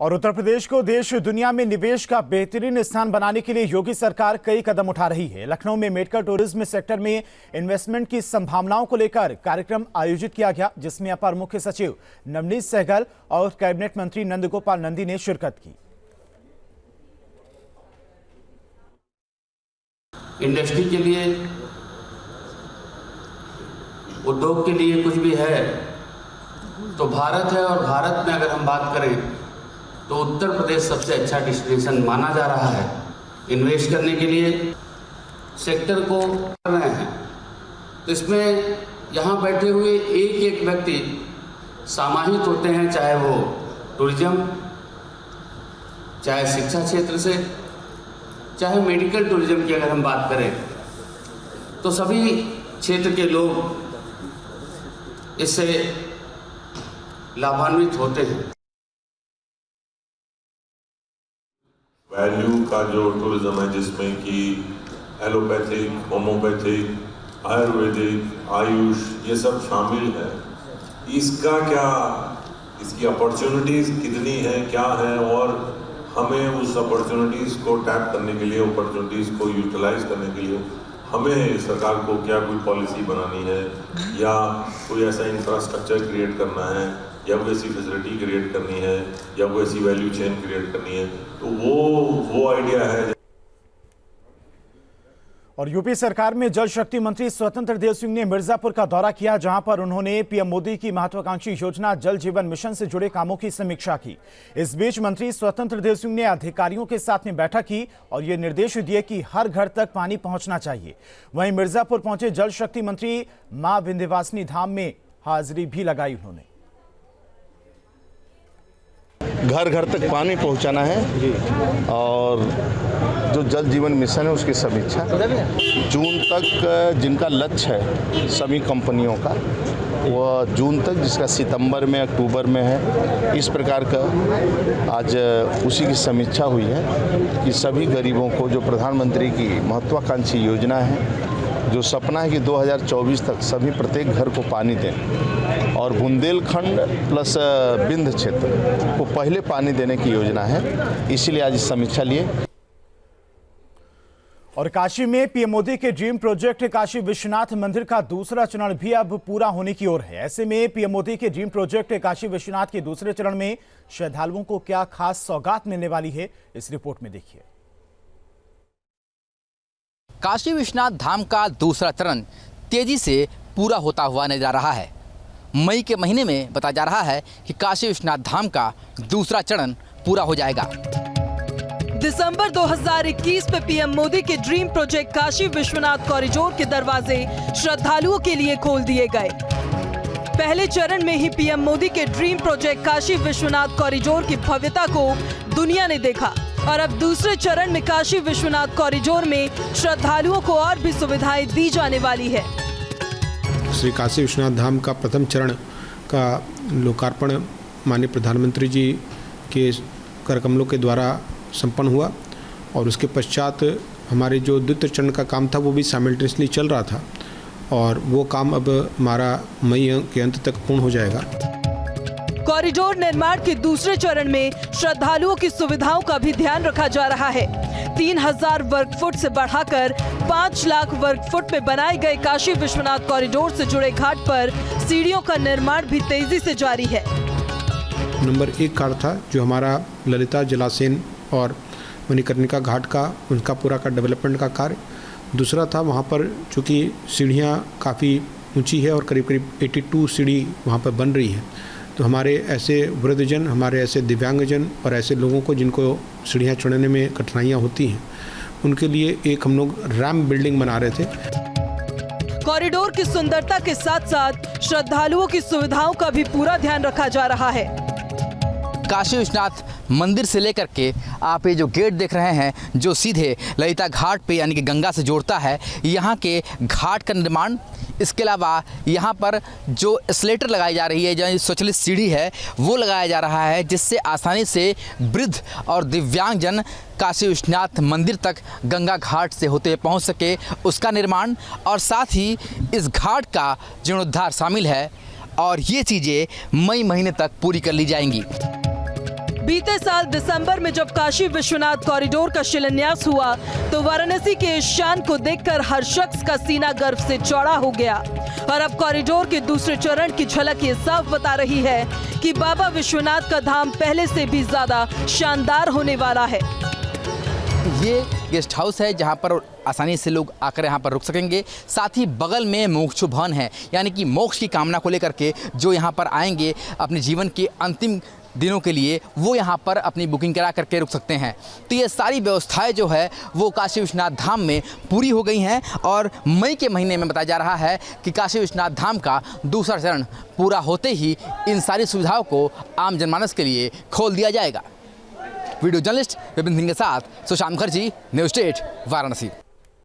और उत्तर प्रदेश को देश दुनिया में निवेश का बेहतरीन स्थान बनाने के लिए योगी सरकार कई कदम उठा रही है। लखनऊ में मेडिकल टूरिज्म सेक्टर में इन्वेस्टमेंट की संभावनाओं को लेकर कार्यक्रम आयोजित किया गया, जिसमें अपर मुख्य सचिव नवनीत सहगल और कैबिनेट मंत्री नंदगोपाल नंदी ने शिरकत की। इंडस्ट्री के लिए, उद्योग के लिए कुछ भी है तो भारत है, और भारत में अगर हम बात करें तो उत्तर प्रदेश सबसे अच्छा डेस्टिनेशन माना जा रहा है। इन्वेस्ट करने के लिए सेक्टर को कर रहे हैं, तो इसमें यहाँ बैठे हुए एक एक व्यक्ति समाहित होते हैं, चाहे वो टूरिज्म, चाहे शिक्षा क्षेत्र से, चाहे मेडिकल टूरिज्म की अगर हम बात करें तो सभी क्षेत्र के लोग इससे लाभान्वित होते हैं। वैल्यू का जो टूरिज्म है, जिसमें कि एलोपैथिक, होम्योपैथिक, आयुर्वेदिक, आयुष, ये सब शामिल है, इसका क्या, इसकी अपॉर्चुनिटीज़ कितनी है, क्या है, और हमें उस अपॉर्चुनिटीज़ को टैप करने के लिए, अपॉर्चुनिटीज़ को यूटिलाइज करने के लिए हमें सरकार को क्या कोई पॉलिसी बनानी है, या कोई ऐसा इंफ्रास्ट्रक्चर क्रिएट करना है, या कोई ऐसी फैसिलिटी क्रिएट करनी है, या कोई ऐसी वैल्यू चेन क्रिएट करनी है, तो वो आइडिया है। और यूपी सरकार में जल शक्ति मंत्री स्वतंत्र देव सिंह ने मिर्जापुर का दौरा किया, जहां पर उन्होंने पीएम मोदी की महत्वाकांक्षी योजना जल जीवन मिशन से जुड़े कामों की समीक्षा की। इस बीच मंत्री स्वतंत्र देव सिंह ने अधिकारियों के साथ में बैठक की और ये निर्देश दिए कि हर घर तक पानी पहुंचना चाहिए। वहीं मिर्जापुर पहुंचे जल शक्ति मंत्री मां विंध्यवासिनी धाम में हाजिरी भी लगाई। उन्होंने घर घर तक पानी पहुंचाना है और जो जल जीवन मिशन है उसकी समीक्षा जून तक, जिनका लक्ष्य है सभी कंपनियों का, वह जून तक, जिसका सितंबर में, अक्टूबर में है, इस प्रकार का आज उसी की समीक्षा हुई है कि सभी गरीबों को जो प्रधानमंत्री की महत्वाकांक्षी योजना है, जो सपना है कि 2024 तक सभी प्रत्येक घर को पानी दें, और बुंदेलखंड प्लस बिंद क्षेत्र को पहले पानी देने की योजना है, इसीलिए आज समीक्षा लिए। और काशी में पीएम मोदी के ड्रीम प्रोजेक्ट काशी विश्वनाथ मंदिर का दूसरा चरण भी अब पूरा होने की ओर है। ऐसे में पीएम मोदी के ड्रीम प्रोजेक्ट काशी विश्वनाथ के दूसरे चरण में श्रद्धालुओं को क्या खास सौगात मिलने वाली है, इस रिपोर्ट में देखिए। काशी विश्वनाथ धाम का दूसरा चरण तेजी से पूरा होता हुआ नजर आ रहा है। मई के महीने में बताया जा रहा है कि काशी विश्वनाथ धाम का दूसरा चरण पूरा हो जाएगा। दिसंबर 2021 में पीएम मोदी के dream project Kashi Vishwanath corridor के दरवाजे श्रद्धालुओं के लिए खोल दिए गए। पहले चरण में ही पीएम मोदी के dream project Kashi Vishwanath corridor की भव्यता को दुनिया ने देखा, और अब दूसरे चरण में काशी विश्वनाथ कॉरिडोर में श्रद्धालुओं को और भी सुविधाएं दी जाने वाली है। श्री काशी विश्वनाथ धाम का प्रथम चरण का लोकार्पण माननीय प्रधानमंत्री जी के करकमलों के द्वारा संपन्न हुआ, और उसके पश्चात हमारे जो द्वितीय चरण का काम था वो भी साइमल्टेनियसली चल रहा था, और वो काम अब हमारा मई के अंत तक पूर्ण हो जाएगा। कॉरिडोर निर्माण के दूसरे चरण में श्रद्धालुओं की सुविधाओं का भी ध्यान रखा जा रहा है। 3000 वर्ग फुट से बढ़ाकर 5 लाख वर्ग फुट में बनाए गए काशी विश्वनाथ कॉरिडोर से जुड़े घाट पर सीढ़ियों का निर्माण भी तेजी से जारी है। नंबर 1 कार्य था जो हमारा ललिता, जलासेन और मणिकर्णिका घाट का, उनका पूरा का डेवलपमेंट का कार्य। दूसरा था वहाँ पर चूँकि सीढ़ियाँ काफ़ी ऊंची है और करीब करीब 82 सीढ़ी वहाँ पर बन रही है, तो हमारे ऐसे वृद्धजन, हमारे ऐसे दिव्यांगजन और ऐसे लोगों को जिनको सीढ़ियाँ चढ़ने में कठिनाइयाँ होती हैं, उनके लिए एक हम लोग रैंप बिल्डिंग बना रहे थे। कॉरिडोर की सुंदरता के साथ साथ श्रद्धालुओं की सुविधाओं का भी पूरा ध्यान रखा जा रहा है। काशी विश्वनाथ मंदिर से लेकर के आप ये जो गेट देख रहे हैं, जो सीधे ललिता घाट पे यानी कि गंगा से जोड़ता है, यहाँ के घाट का निर्माण, इसके अलावा यहाँ पर जो स्लेटर लगाई जा रही है, जो स्वचालित सीढ़ी है वो लगाया जा रहा है, जिससे आसानी से वृद्ध और दिव्यांगजन काशी विश्वनाथ मंदिर तक गंगा घाट से होते पहुँच सके, उसका निर्माण, और साथ ही इस घाट का जीर्णोद्धार शामिल है, और ये चीज़ें मई महीने तक पूरी कर ली जाएंगी। बीते साल दिसंबर में जब काशी विश्वनाथ कॉरिडोर का शिलान्यास हुआ तो वाराणसी के इस शान को देखकर हर शख्स का सीना गर्व से चौड़ा हो गया। और अब कॉरिडोर के दूसरे चरण की झलक ये साफ बता रही है कि बाबा विश्वनाथ का धाम पहले से भी ज्यादा शानदार होने वाला है। ये गेस्ट हाउस है जहाँ पर आसानी से लोग आकर यहाँ पर रुक सकेंगे। साथ ही बगल में मोक्ष भवन है, यानी कि मोक्ष की कामना को लेकर के जो यहाँ पर आएंगे अपने जीवन के अंतिम दिनों के लिए, वो यहाँ पर अपनी बुकिंग करा करके रुक सकते हैं। तो ये सारी व्यवस्थाएं जो है वो काशी विश्वनाथ धाम में पूरी हो गई हैं और मई के महीने में बताया जा रहा है कि काशी विश्वनाथ धाम का दूसरा चरण पूरा होते ही इन सारी सुविधाओं को आम जनमानस के लिए खोल दिया जाएगा। वीडियो जर्नलिस्ट विपिन सिंह के साथ सुशांत मुखर्जी, न्यूज़ स्टेट, वाराणसी।